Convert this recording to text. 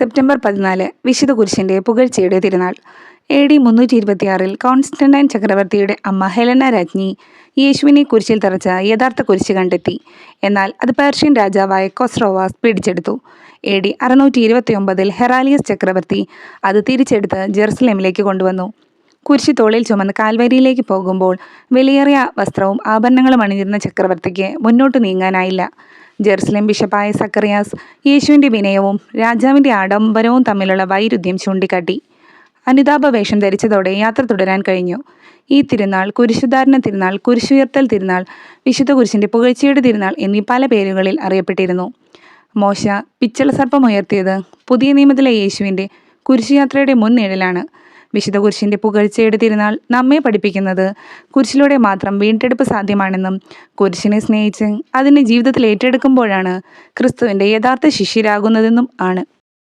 September 14 വിശുദ്ധ കുരിശിൻ്റെ പുകഴ്ചയുടെ തിരുനാൾ. AD 326 Constantine ചക്രവർത്തിയുടെ അമ്മ ഹെലന രാജ്ഞി യേശുവിനെ കുരിശിൽ തറച്ച യഥാർത്ഥ കുരിശ് കണ്ടെത്തി. എന്നാൽ അത് പേർഷ്യൻ രാജാവായ കൊസ്രോവാസ് പിടിച്ചെടുത്തു. AD 629 ഹെറാലിയസ് ചക്രവർത്തി അത് തിരിച്ചെടുത്ത് ജെറുസലേമിലേക്ക് കൊണ്ടുവന്നു. കുരിശ് തോളിൽ ചുമന്ന് കാൽവരിയിലേക്ക് പോകുമ്പോൾ വിലയേറിയ വസ്ത്രവും ആഭരണങ്ങളും അണിഞ്ഞിരുന്ന ചക്രവർത്തിക്ക് മുന്നോട്ട് നീങ്ങാനായില്ല. ജെറുസലേം ബിഷപ്പായ സക്കറിയാസ് യേശുവിൻ്റെ വിനയവും രാജാവിൻ്റെ ആഡംബരവും തമ്മിലുള്ള വൈരുദ്ധ്യം ചൂണ്ടിക്കാട്ടി. അനുതാപ വേഷം ധരിച്ചതോടെ യാത്ര തുടരാൻ കഴിഞ്ഞു. ഈ തിരുനാൾ കുരിശുധാരണ തിരുനാൾ, കുരിശുയർത്തൽ തിരുനാൾ, വിശുദ്ധ കുരിശിൻ്റെ പുകഴ്ചയുടെ തിരുനാൾ എന്നീ പല പേരുകളിൽ അറിയപ്പെട്ടിരുന്നു. മോശ പിച്ചള സർപ്പം ഉയർത്തിയത് പുതിയ നിയമത്തിലെ യേശുവിൻ്റെ കുരിശുയാത്രയുടെ മുൻ നിഴലാണ്. വിശുദ്ധ കുരിശിൻ്റെ പുകഴ്ചയുടെ തിരുനാൾ നമ്മെ പഠിപ്പിക്കുന്നത് കുരിശിലൂടെ മാത്രം വീണ്ടെടുപ്പ് സാധ്യമാണെന്നും കുരിശിനെ സ്നേഹിച്ച് അതിനെ ജീവിതത്തിൽ ഏറ്റെടുക്കുമ്പോഴാണ് ക്രിസ്തുവിൻ്റെ യഥാർത്ഥ ശിഷ്യരാകുന്നതെന്നും ആണ്.